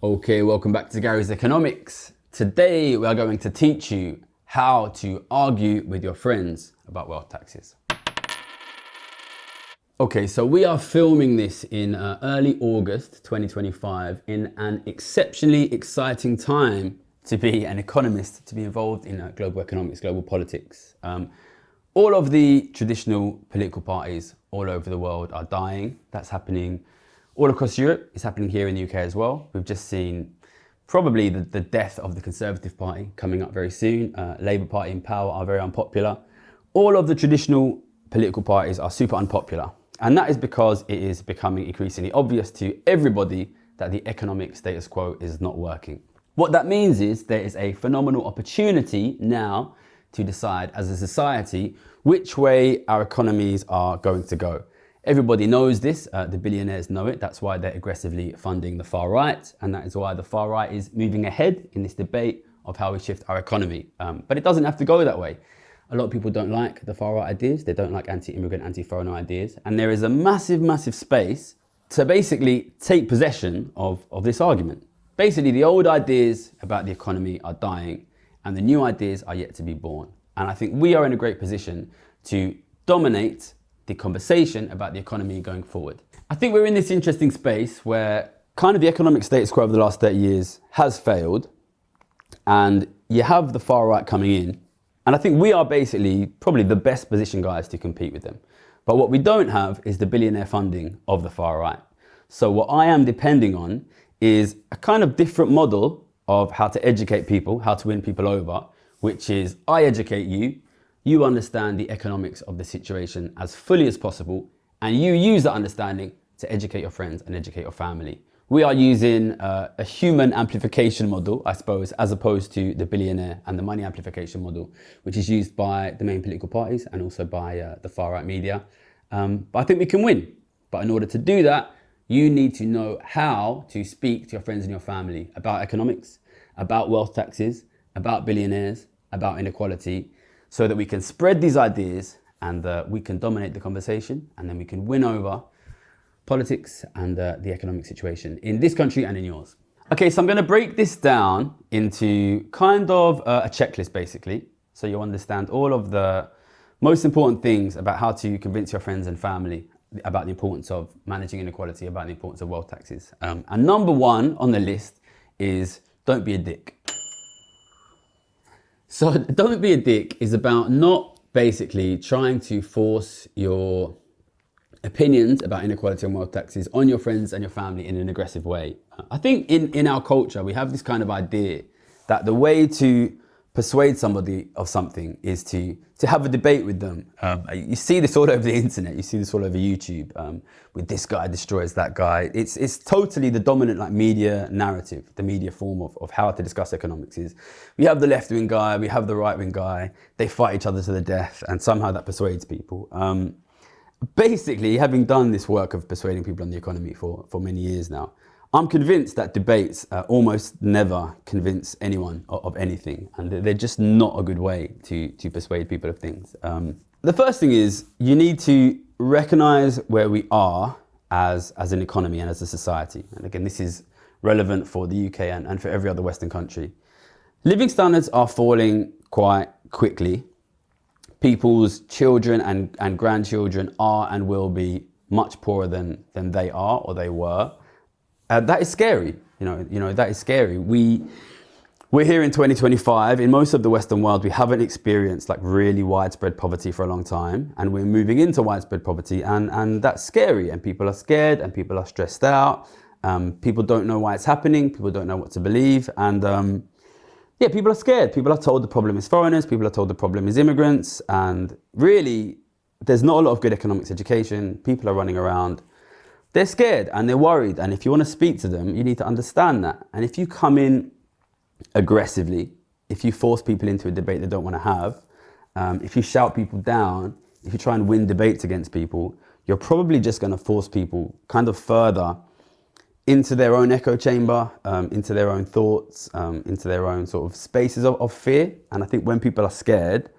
Okay, welcome back to Gary's Economics. Today we are going to teach you how to argue with your friends about wealth taxes. Okay, so we are filming this in early August 2025 in an exceptionally exciting time to be an economist, to be involved in global economics, global politics. All of the traditional political parties all over the world are dying. That's happening all across Europe. It's happening here in the UK as well. We've just seen probably the death of the Conservative Party coming up very soon. Labour Party in power are very unpopular. All of the traditional political parties are super unpopular. And that is because it is becoming increasingly obvious to everybody that the economic status quo is not working. What that means is there is a phenomenal opportunity now to decide as a society which way our economies are going to go. Everybody knows this, the billionaires know it, that's why they're aggressively funding the far right, and that is why the far right is moving ahead in this debate of how we shift our economy. But it doesn't have to go that way. A lot of people don't like the far right ideas, they don't like anti-immigrant, anti-foreigner ideas, and there is a massive space to basically take possession of this argument. Basically, the old ideas about the economy are dying, and the new ideas are yet to be born. And I think we are in a great position to dominate the conversation about the economy going forward. I think we're in this interesting space where kind of the economic status quo over the last 30 years has failed, and you have the far right coming in. And I think we are basically probably the best positioned guys to compete with them. But what we don't have is the billionaire funding of the far right. So what I am depending on is a kind of different model of how to educate people, how to win people over, which is I educate you, you understand the economics of the situation as fully as possible, and you use that understanding to educate your friends and educate your family. We are using a human amplification model, I suppose, as opposed to the billionaire and the money amplification model, which is used by the main political parties and also by the far right media. But I think we can win. But in order to do that, you need to know how to speak to your friends and your family about economics, about wealth taxes, about billionaires, about inequality, so that we can spread these ideas and we can dominate the conversation, and then we can win over politics and the economic situation in this country and in yours. Okay, so I'm going to break this down into kind of a checklist basically, so you understand all of the most important things about how to convince your friends and family about the importance of managing inequality, about the importance of wealth taxes. And number one on the list is don't be a dick. So don't be a dick is about not basically trying to force your opinions about inequality and wealth taxes on your friends and your family in an aggressive way. I think in our culture, we have this kind of idea that the way to persuade somebody of something is to have a debate with them. You see this all over the internet, you see this all over YouTube, with this guy destroys that guy. It's totally the dominant media narrative, the media form of how to discuss economics is, we have the left-wing guy, we have the right-wing guy, they fight each other to the death, and somehow that persuades people. Basically, having done this work of persuading people on the economy for many years now, I'm convinced that debates almost never convince anyone of anything, and they're just not a good way to persuade people of things. The first thing is you need to recognize where we are as an economy and as a society. And again, this is relevant for the UK and for every other Western country. Living standards are falling quite quickly. People's children and grandchildren are and will be much poorer than they are or they were. That is scary, you know, that is scary. We're here in 2025. In most of the Western world, we haven't experienced really widespread poverty for a long time, and we're moving into widespread poverty, and that's scary, and people are scared, and people are stressed out. People don't know why it's happening, people don't know what to believe, and people are scared. People are told the problem is foreigners, people are told the problem is immigrants, and really, there's not a lot of good economics education. People are running around. They're scared and they're worried, and if you want to speak to them, you need to understand that. And if you come in aggressively, if you force people into a debate they don't want to have, if you shout people down, if you try and win debates against people, you're probably just going to force people kind of further into their own echo chamber, into their own thoughts, into their own sort of spaces of fear. And I think when people are scared,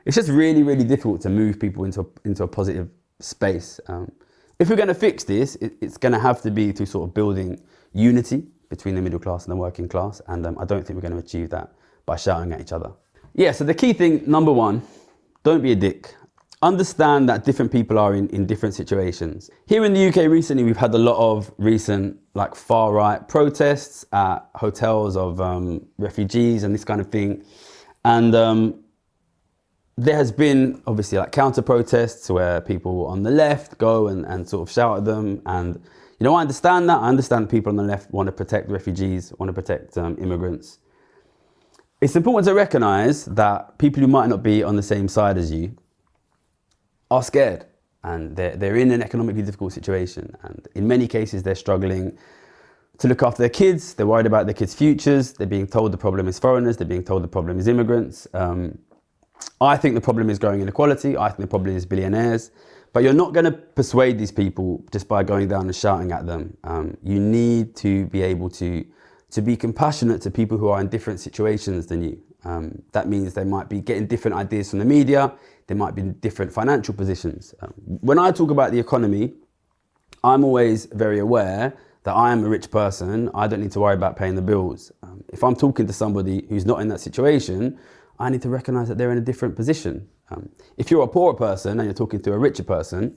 it's just really difficult to move people into a positive space. If we're going to fix this, it's going to have to be through sort of building unity, between the middle class and the working class, and I don't think we're going to achieve that by shouting at each other. Yeah, so the key thing, number one, don't be a dick. Understand that different people are in different situations. Here in the UK recently, we've had a lot of recent like far right protests at hotels of refugees and this kind of thing. And there has been obviously like counter protests where people on the left go and sort of shout at them. And, you know, I understand that. I understand people on the left want to protect refugees, want to protect immigrants. It's important to recognize that people who might not be on the same side as you are scared, and they're in an economically difficult situation, and in many cases they're struggling to look after their kids. They're worried about their kids' futures. They're being told the problem is foreigners. They're being told the problem is immigrants. I think the problem is growing inequality. I think the problem is billionaires. But you're not going to persuade these people just by going down and shouting at them. You need to be able to be compassionate to people who are in different situations than you. That means they might be getting different ideas from the media. They might be in different financial positions. When I talk about the economy, I'm always very aware that I am a rich person. I don't need to worry about paying the bills. If I'm talking to somebody who's not in that situation, I need to recognize that they're in a different position. If you're a poorer person and you're talking to a richer person,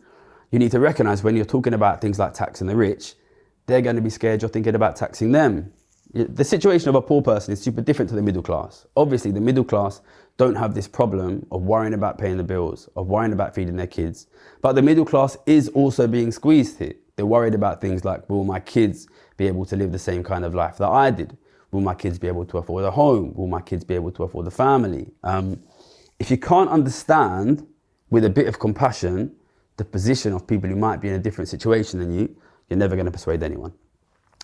you need to recognize when you're talking about things like taxing the rich, they're going to be scared you're thinking about taxing them. The situation of a poor person is super different to the middle class. Obviously, the middle class don't have this problem of worrying about paying the bills, of worrying about feeding their kids. But the middle class is also being squeezed here. They're worried about things like, will my kids be able to live the same kind of life that I did? Will my kids be able to afford a home? Will my kids be able to afford a family? If you can't understand with a bit of compassion the position of people who might be in a different situation than you, you're never going to persuade anyone.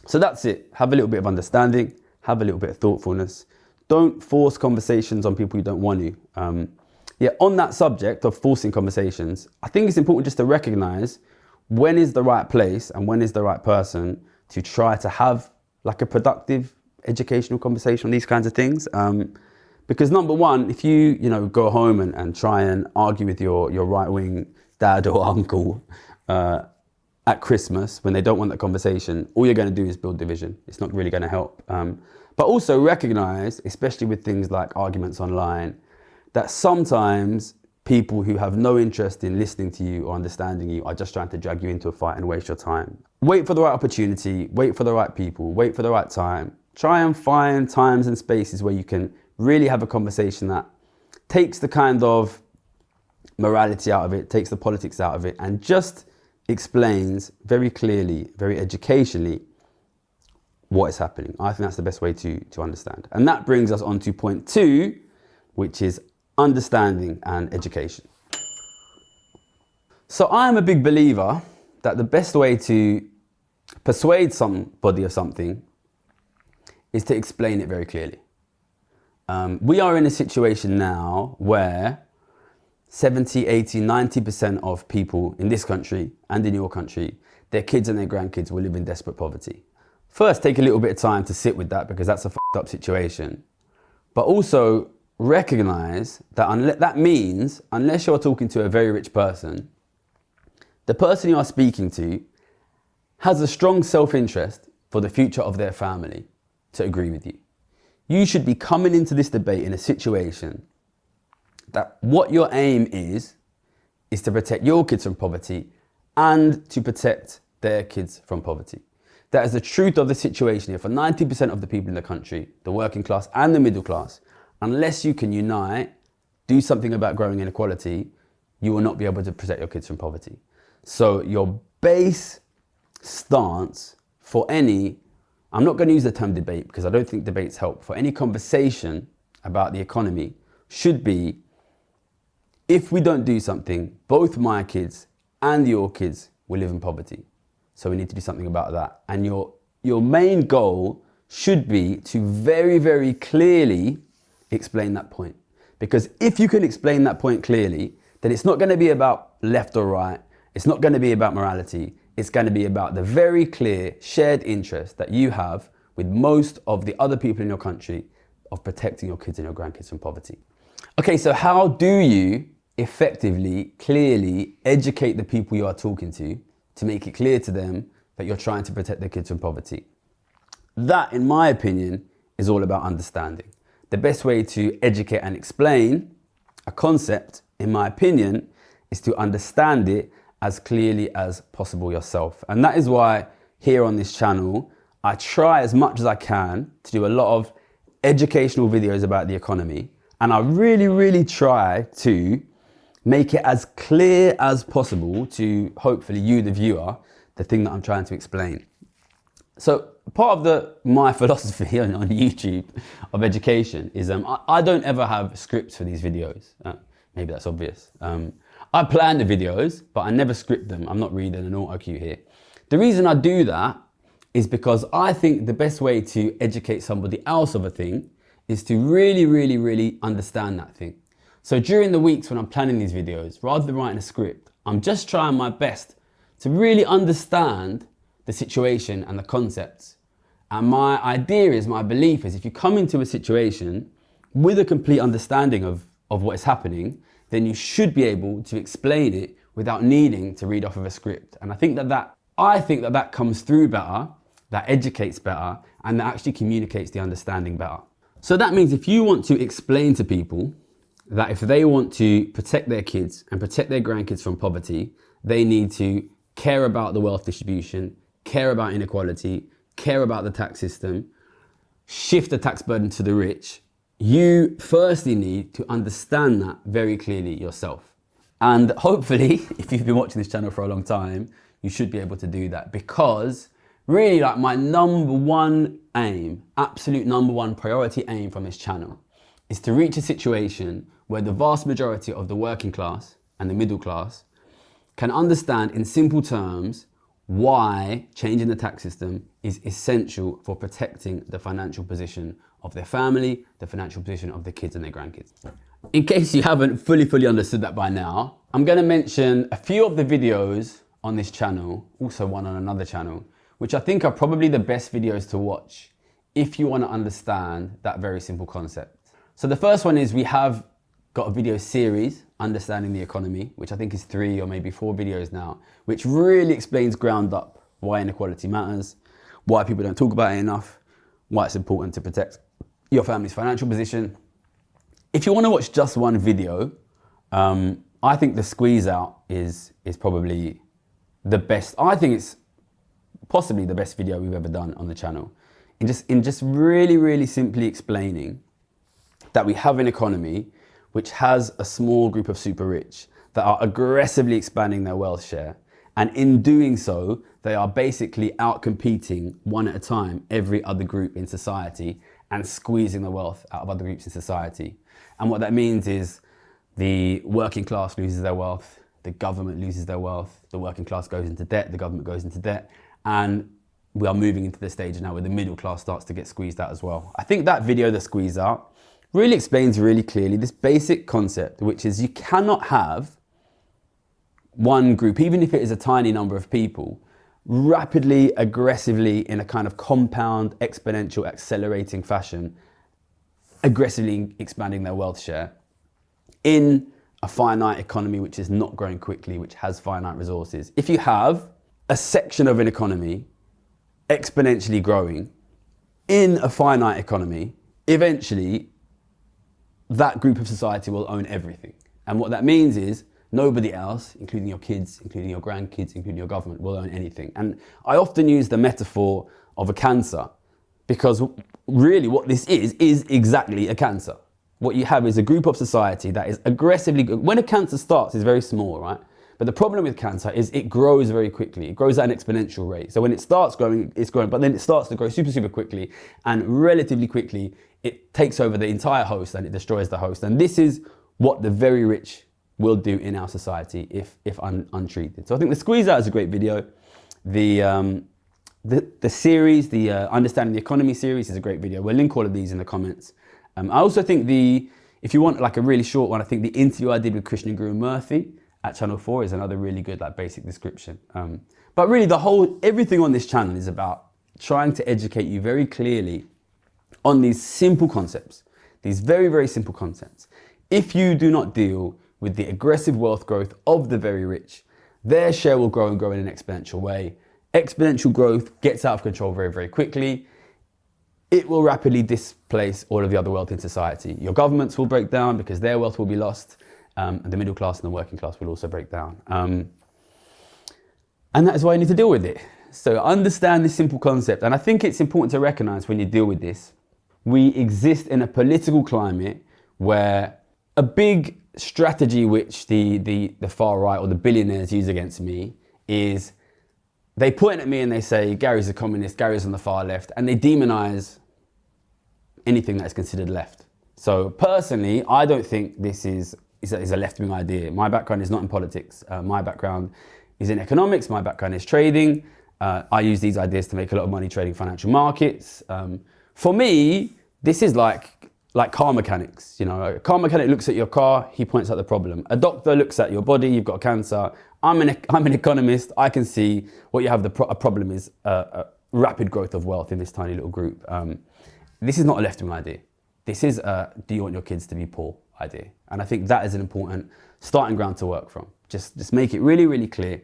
So that's it. Have a little bit of understanding, have a little bit of thoughtfulness. Don't force conversations on people you don't want to. On that subject of forcing conversations, I think it's important just to recognize when is the right place and when is the right person to try to have like a productive educational conversation on these kinds of things. Because number one, if you go home and try and argue with your right-wing dad or uncle at Christmas when they don't want that conversation, all you're going to do is build division. It's not really going to help. But also recognize, especially with things like arguments online, that sometimes people who have no interest in listening to you or understanding you are just trying to drag you into a fight and waste your time. Wait for the right opportunity, wait for the right people, wait for the right time. Try and find times and spaces where you can really have a conversation that takes the kind of morality out of it, takes the politics out of it, and just explains very clearly, very educationally, what is happening. I think that's the best way to understand. And that brings us on to point 2, which is understanding and education. So I am a big believer that the best way to persuade somebody of something is to explain it very clearly. We are in a situation now where 70, 80, 90% of people in this country and in your country, their kids and their grandkids will live in desperate poverty. First, take a little bit of time to sit with that because that's a fucked up situation. But also recognize that that means, unless you're talking to a very rich person, the person you are speaking to has a strong self-interest for the future of their family to agree with you. You should be coming into this debate in a situation that what your aim is to protect your kids from poverty and to protect their kids from poverty. That is the truth of the situation here for 90% of the people in the country, the working class and the middle class. Unless you can unite, do something about growing inequality, you will not be able to protect your kids from poverty. So your base stance for any, I'm not going to use the term debate because I don't think debates help, for any conversation about the economy should be, if we don't do something, both my kids and your kids will live in poverty. So we need to do something about that. And your main goal should be to very, very clearly explain that point. Because if you can explain that point clearly, then it's not going to be about left or right. It's not going to be about morality. It's going to be about the very clear shared interest that you have with most of the other people in your country of protecting your kids and your grandkids from poverty. Okay, so how do you effectively, clearly educate the people you are talking to make it clear to them that you're trying to protect their kids from poverty? That, in my opinion, is all about understanding. The best way to educate and explain a concept, in my opinion, is to understand it as clearly as possible yourself. And that is why here on this channel, I try as much as I can to do a lot of educational videos about the economy. And I really try to make it as clear as possible to hopefully you, the viewer, the thing that I'm trying to explain. So part of my philosophy on YouTube of education is I don't ever have scripts for these videos. Maybe that's obvious. I plan the videos, but I never script them. I'm not reading an auto cue here. The reason I do that is because I think the best way to educate somebody else of a thing is to really understand that thing. So during the weeks when I'm planning these videos, rather than writing a script, I'm just trying my best to really understand the situation and the concepts. And my idea is, my belief is, if you come into a situation with a complete understanding of what is happening, then you should be able to explain it without needing to read off of a script. And I think that comes through better, that educates better, and that actually communicates the understanding better. So that means if you want to explain to people that if they want to protect their kids and protect their grandkids from poverty, they need to care about the wealth distribution, care about inequality, care about the tax system, shift the tax burden to the rich, you firstly need to understand that very clearly yourself. And hopefully, if you've been watching this channel for a long time, you should be able to do that, because really, like, my number one aim, absolute number one priority aim from this channel is to reach a situation where the vast majority of the working class and the middle class can understand in simple terms why changing the tax system is essential for protecting the financial position of their family, the financial position of their kids and their grandkids. In case you haven't fully understood that by now, I'm going to mention a few of the videos on this channel, also one on another channel, which I think are probably the best videos to watch if you want to understand that very simple concept. So the first one is, we have got a video series, Understanding the Economy, which I think is 3 or maybe 4 videos now, which really explains ground up why inequality matters, why people don't talk about it enough, why it's important to protect your family's financial position. If you want to watch just one video, I think the squeeze out is probably the best. I think it's possibly the best video we've ever done on the channel, in just really simply explaining that we have an economy which has a small group of super rich that are aggressively expanding their wealth share, and in doing so they are basically outcompeting one at a time every other group in society and squeezing the wealth out of other groups in society. And what that means is the working class loses their wealth, the government loses their wealth, the working class goes into debt, the government goes into debt, and we are moving into the stage now where the middle class starts to get squeezed out as well. I think that video, The Squeeze Out, really explains really clearly this basic concept, which is you cannot have one group, even if it is a tiny number of people, rapidly, aggressively, in a kind of compound, exponential, accelerating fashion, aggressively expanding their wealth share in a finite economy which is not growing quickly, which has finite resources. If you have a section of an economy exponentially growing in a finite economy, eventually that group of society will own everything. And what that means is nobody else, including your kids, including your grandkids, including your government, will own anything. And I often use the metaphor of a cancer, because really what this is exactly a cancer. What you have is a group of society that is aggressively, when a cancer starts, it's very small, right? But the problem with cancer is it grows very quickly. It grows at an exponential rate. So when it starts growing, it's growing, but then it starts to grow super quickly, and relatively quickly, it takes over the entire host and it destroys the host. And this is what the very rich will do in our society if untreated. So I think The Squeeze Out is a great video. The series, the Understanding the Economy series, is a great video. We'll link all of these in the comments. I also think if you want like a really short one, I think the interview I did with Krishna Guru Murthy at Channel 4 is another really good like basic description. But really everything on this channel is about trying to educate you very clearly on these simple concepts, these very simple concepts. If you do not deal with the aggressive wealth growth of the very rich, their share will grow and grow in an exponential way. Exponential growth gets out of control very quickly. it will rapidly displace all of the other wealth in society. Your governments will break down because their wealth will be lost. And the middle class and the working class will also break down. And that is why you need to deal with it. So understand this simple concept. And I think it's important to recognize when you deal with this, we exist in a political climate where a big strategy which the far right or the billionaires use against me is they point at me and they say, Gary's a communist, Gary's on the far left, and they demonize anything that is considered left. So personally, I don't think this is a left-wing idea. My background is not in politics. My background is in economics. My background is trading. I use these ideas to make a lot of money trading financial markets. For me, this is like car mechanics. You know, a car mechanic looks at your car, he points out the problem. A doctor looks at your body, you've got cancer. I'm an economist. I can see what you have. A problem is a rapid growth of wealth in this tiny little group. This is not a left-wing idea. This is a do you want your kids to be poor idea. And I think that is an important starting ground to work from. Just make it really, really clear.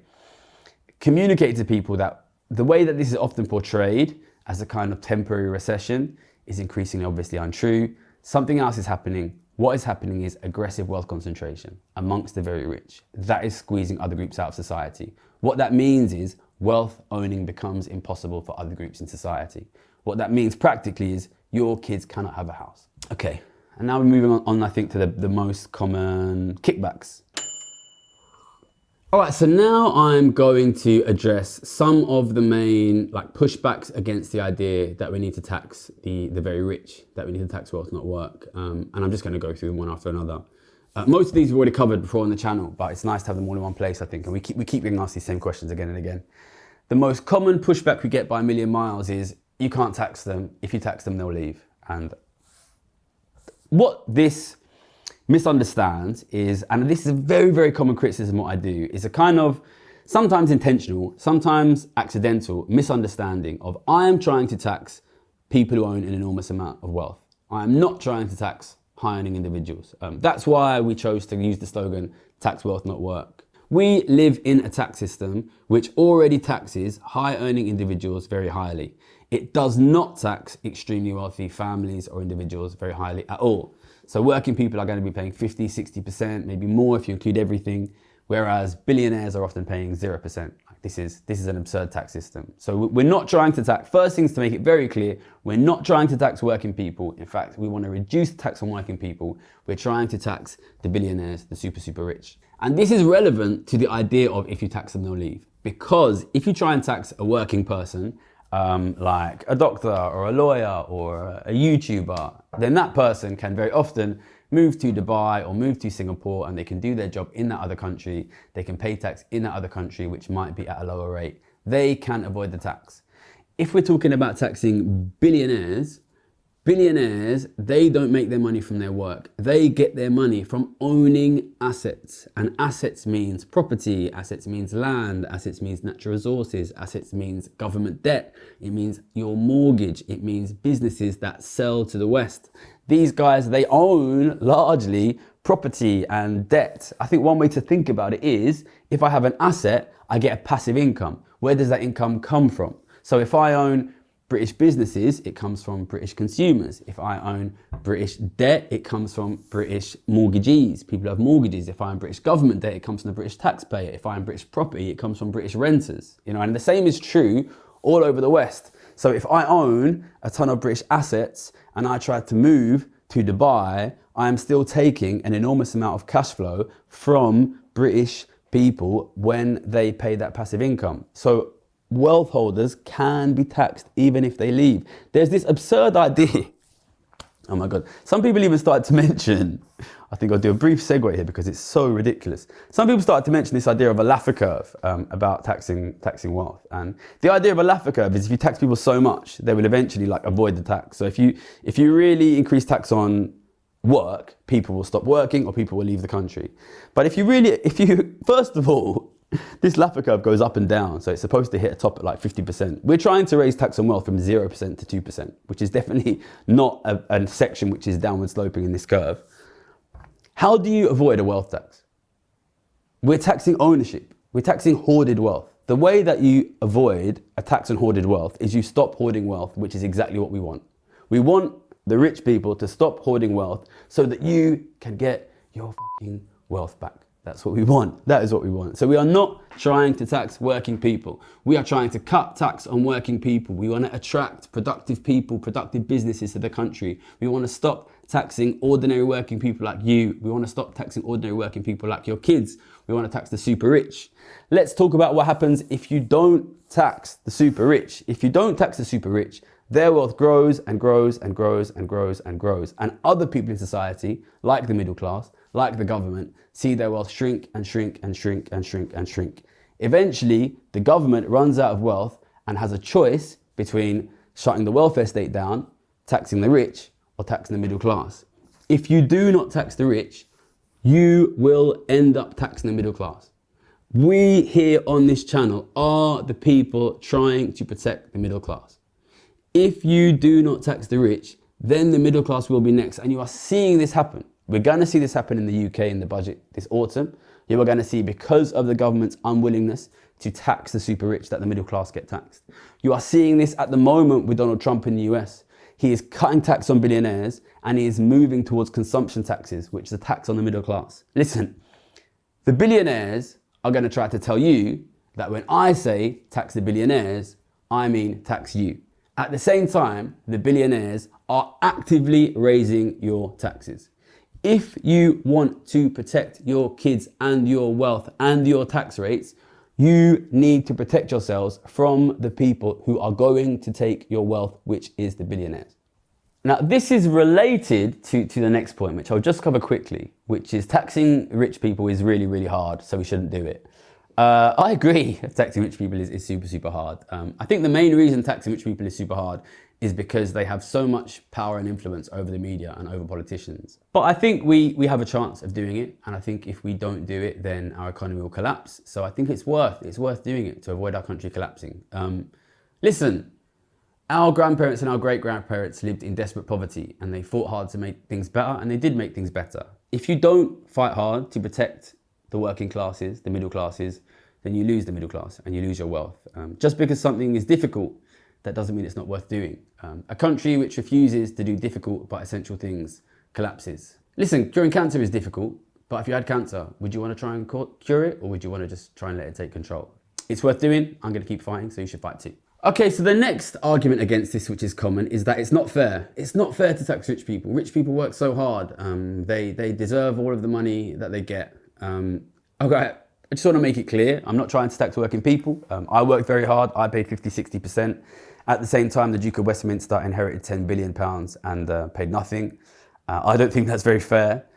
Communicate to people that the way that this is often portrayed as a kind of temporary recession is increasingly obviously untrue. Something else is happening. What is happening is aggressive wealth concentration amongst the very rich. That is squeezing other groups out of society. What that means is wealth owning becomes impossible for other groups in society. What that means practically is your kids cannot have a house. Okay, and now we're moving on I think, to the most common kickbacks. All right, so now I'm going to address some of the main pushbacks against the idea that we need to tax the very rich, that we need to tax wealth, not work. And I'm just going to go through them one after another. Most of these we've already covered before on the channel, but it's nice to have them all in one place, I think. And we keep being asked these same questions again and again. The most common pushback we get by a million miles is you can't tax them. If you tax them, they'll leave. And what this misunderstands is, and this is a very, very common criticism what I do, is a kind of sometimes intentional, sometimes accidental misunderstanding of I am trying to tax people who own an enormous amount of wealth. I am not trying to tax high earning individuals. That's why we chose to use the slogan, tax wealth, not work. We live in a tax system which already taxes high earning individuals very highly. It does not tax extremely wealthy families or individuals very highly at all. So working people are going to be paying 50, 60%, maybe more if you include everything, whereas billionaires are often paying 0%. This is an absurd tax system. So we're not trying to tax, first things to make it very clear, we're not trying to tax working people. In fact, we want to reduce the tax on working people. We're trying to tax the billionaires, the super, super rich. And this is relevant to the idea of if you tax them, they'll leave. Because if you try and tax a working person, like a doctor or a lawyer or a YouTuber, then that person can very often move to Dubai or move to Singapore and they can do their job in that other country. They can pay tax in that other country, which might be at a lower rate. They can avoid the tax. If we're talking about taxing billionaires, they don't make their money from their work. They get their money from owning assets. And assets means property, assets means land, assets means natural resources, assets means government debt. It means your mortgage. It means businesses that sell to the West. These guys, they own largely property and debt. I think one way to think about it is, if I have an asset, I get a passive income. Where does that income come from? So if I own British businesses, it comes from British consumers. If I own British debt, it comes from British mortgagees, people who have mortgages. If I own British government debt, it comes from the British taxpayer. If I own British property, it comes from British renters. And the same is true all over the West. So if I own a ton of British assets and I try to move to Dubai, I am still taking an enormous amount of cash flow from British people when they pay that passive income. So wealth holders can be taxed even if they leave. There's this absurd idea. Oh my God. Some people even started to mention, I think I'll do a brief segue here because it's so ridiculous. Some people started to mention this idea of a Laffer curve about taxing wealth. And the idea of a Laffer curve is if you tax people so much, they will eventually avoid the tax. So if you really increase tax on work, people will stop working or people will leave the country. But if you first of all, this Laffer curve goes up and down, so it's supposed to hit a top at 50%. We're trying to raise tax on wealth from 0% to 2%, which is definitely not a section which is downward sloping in this curve. How do you avoid a wealth tax? We're taxing ownership. We're taxing hoarded wealth. The way that you avoid a tax on hoarded wealth is you stop hoarding wealth, which is exactly what we want. We want the rich people to stop hoarding wealth so that you can get your fucking wealth back. That's what we want. That is what we want. So we are not trying to tax working people. We are trying to cut tax on working people. We want to attract productive people, productive businesses to the country. We want to stop taxing ordinary working people like you. We want to stop taxing ordinary working people like your kids. We want to tax the super rich. Let's talk about what happens if you don't tax the super rich. If you don't tax the super rich, their wealth grows and grows and grows and grows and grows. And other people in society, like the middle class, like the government, see their wealth shrink and shrink and shrink and shrink and shrink. Eventually, the government runs out of wealth and has a choice between shutting the welfare state down, taxing the rich, or taxing the middle class. If you do not tax the rich, you will end up taxing the middle class. We here on this channel are the people trying to protect the middle class. If you do not tax the rich, then the middle class will be next. And you are seeing this happen. We're going to see this happen in the UK in the budget this autumn. You are going to see, because of the government's unwillingness to tax the super rich, that the middle class get taxed. You are seeing this at the moment with Donald Trump in the US. He is cutting tax on billionaires and he is moving towards consumption taxes, which is a tax on the middle class. Listen, the billionaires are going to try to tell you that when I say tax the billionaires, I mean tax you. At the same time, the billionaires are actively raising your taxes. If you want to protect your kids and your wealth and your tax rates, you need to protect yourselves from the people who are going to take your wealth, which is the billionaires. Now, this is related to the next point, which I'll just cover quickly, which is taxing rich people is really, really hard, so we shouldn't do it. I agree, taxing rich people is super, super hard. I think the main reason taxing rich people is super hard is because they have so much power and influence over the media and over politicians. But I think we have a chance of doing it. And I think if we don't do it, then our economy will collapse. So I think it's worth doing it to avoid our country collapsing. Listen, our grandparents and our great-grandparents lived in desperate poverty and they fought hard to make things better, and they did make things better. If you don't fight hard to protect the working classes, the middle classes, then you lose the middle class and you lose your wealth. Just because something is difficult, that doesn't mean it's not worth doing. A country which refuses to do difficult but essential things collapses. Listen, curing cancer is difficult, but if you had cancer, would you want to try and cure it, or would you want to just try and let it take control? It's worth doing. I'm going to keep fighting, so you should fight too. Okay, so the next argument against this, which is common, is that it's not fair. It's not fair to tax rich people. Rich people work so hard. They deserve all of the money that they get. Okay, I just want to make it clear, I'm not trying to tax working people. I worked very hard. I paid 50-60%. At the same time, the Duke of Westminster inherited £10 billion and paid nothing. I don't think that's very fair.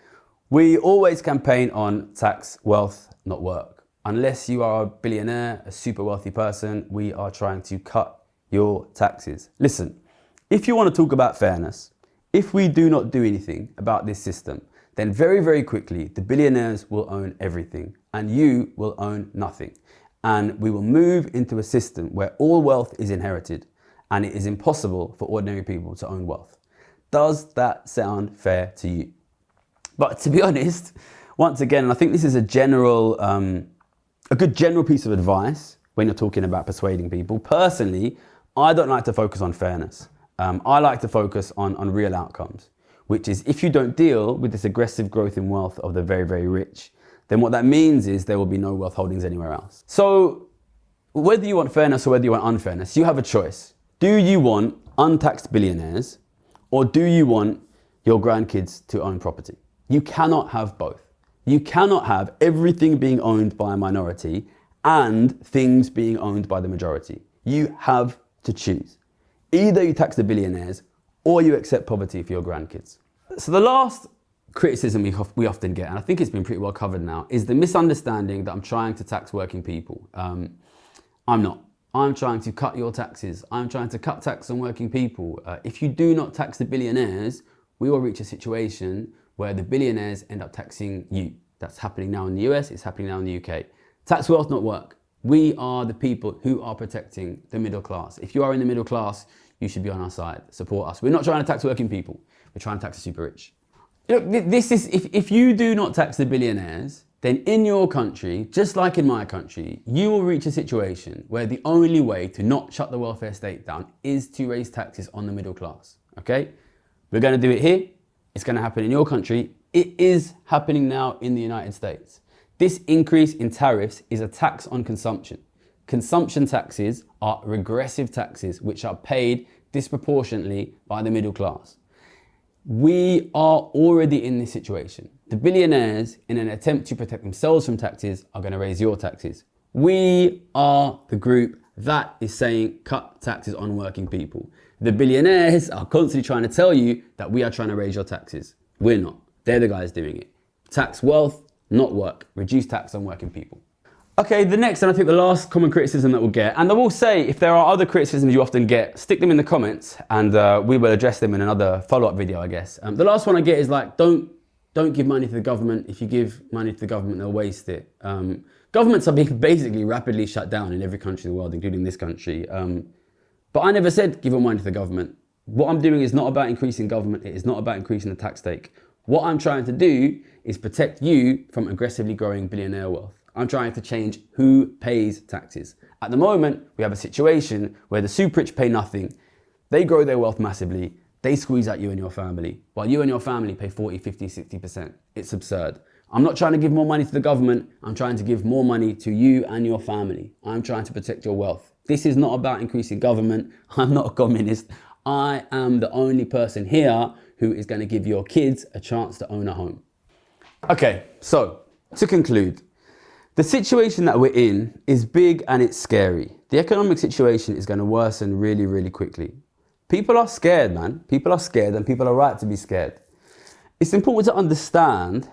We always campaign on tax wealth, not work. Unless you are a billionaire, a super wealthy person, we are trying to cut your taxes. Listen, if you want to talk about fairness, if we do not do anything about this system, then very, very quickly, the billionaires will own everything and you will own nothing. And we will move into a system where all wealth is inherited and it is impossible for ordinary people to own wealth. Does that sound fair to you? But to be honest, once again, and I think this is a good general piece of advice when you're talking about persuading people. Personally, I don't like to focus on fairness. I like to focus on real outcomes, which is if you don't deal with this aggressive growth in wealth of the very, very rich, then what that means is there will be no wealth holdings anywhere else. So whether you want fairness or whether you want unfairness, you have a choice. Do you want untaxed billionaires, or do you want your grandkids to own property? You cannot have both. You cannot have everything being owned by a minority and things being owned by the majority. You have to choose. Either you tax the billionaires or you accept poverty for your grandkids. So the last criticism we often get, and I think it's been pretty well covered now, is the misunderstanding that I'm trying to tax working people. I'm not. I'm trying to cut your taxes. I'm trying to cut tax on working people. If you do not tax the billionaires, we will reach a situation where the billionaires end up taxing you. That's happening now in the US, it's happening now in the UK. Tax wealth, not work. We are the people who are protecting the middle class. If you are in the middle class, you should be on our side, support us. We're not trying to tax working people, we're trying to tax the super rich. Look, this is, if you do not tax the billionaires, then in your country, just like in my country, you will reach a situation where the only way to not shut the welfare state down is to raise taxes on the middle class, okay? We're gonna do it here. It's gonna happen in your country. It is happening now in the United States. This increase in tariffs is a tax on consumption. Consumption taxes are regressive taxes which are paid disproportionately by the middle class. We are already in this situation. The billionaires, in an attempt to protect themselves from taxes, are going to raise your taxes. We are the group that is saying cut taxes on working people. The billionaires are constantly trying to tell you that we are trying to raise your taxes. We're not. They're the guys doing it. Tax wealth, not work. Reduce tax on working people. Okay, the next, and I think the last common criticism that we'll get, and I will say, if there are other criticisms you often get, stick them in the comments and we will address them in another follow-up video, I guess. The last one I get is like, don't give money to the government. If you give money to the government, they'll waste it. Governments are being basically rapidly shut down in every country in the world, including this country. But I never said give your money to the government. What I'm doing is not about increasing government. It is not about increasing the tax take. What I'm trying to do is protect you from aggressively growing billionaire wealth. I'm trying to change who pays taxes. At the moment, we have a situation where the super rich pay nothing. They grow their wealth massively. They squeeze out you and your family, while you and your family pay 40, 50, 60%. It's absurd. I'm not trying to give more money to the government. I'm trying to give more money to you and your family. I'm trying to protect your wealth. This is not about increasing government. I'm not a communist. I am the only person here who is going to give your kids a chance to own a home. Okay, so to conclude, the situation that we're in is big and it's scary. The economic situation is going to worsen really, really quickly. People are scared, man. People are scared and people are right to be scared. It's important to understand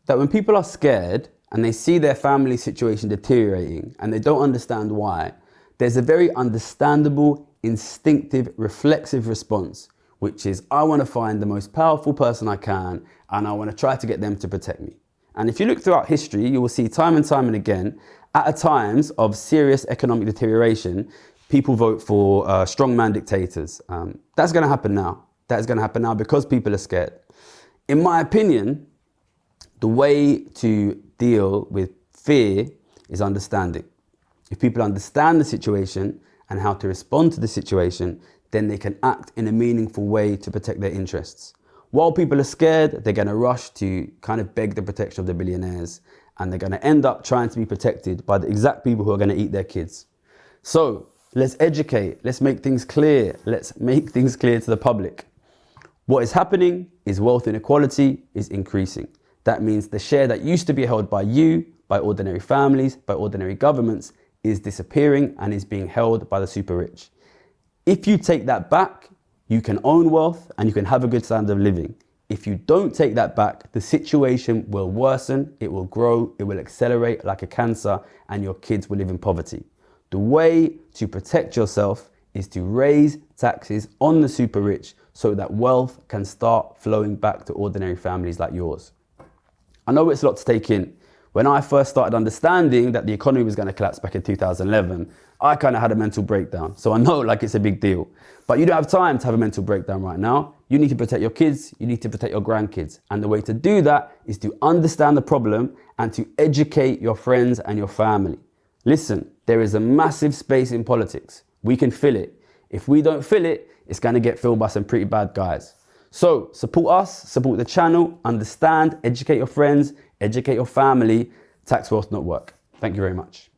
that when people are scared and they see their family situation deteriorating and they don't understand why, there's a very understandable, instinctive, reflexive response, which is, I want to find the most powerful person I can and I want to try to get them to protect me. And if you look throughout history, you will see time and again, at times of serious economic deterioration, people vote for strongman dictators. That's going to happen now. That is going to happen now because people are scared. In my opinion, the way to deal with fear is understanding. If people understand the situation and how to respond to the situation, then they can act in a meaningful way to protect their interests. While people are scared, they're going to rush to kind of beg the protection of the billionaires, and they're going to end up trying to be protected by the exact people who are going to eat their kids. So let's educate, let's make things clear, let's make things clear to the public. What is happening is wealth inequality is increasing. That means the share that used to be held by you, by ordinary families, by ordinary governments, is disappearing and is being held by the super rich. If you take that back, you can own wealth and you can have a good standard of living. If you don't take that back, the situation will worsen, it will grow, it will accelerate like a cancer, and your kids will live in poverty. The way to protect yourself is to raise taxes on the super rich so that wealth can start flowing back to ordinary families like yours. I know it's a lot to take in. When I first started understanding that the economy was going to collapse back in 2011, I kind of had a mental breakdown. So I know like it's a big deal. But you don't have time to have a mental breakdown right now. You need to protect your kids. You need to protect your grandkids. And the way to do that is to understand the problem and to educate your friends and your family. Listen, there is a massive space in politics. We can fill it. If we don't fill it, it's going to get filled by some pretty bad guys. So support us, support the channel, understand, educate your friends, educate your family. Tax wealth, not work. Thank you very much.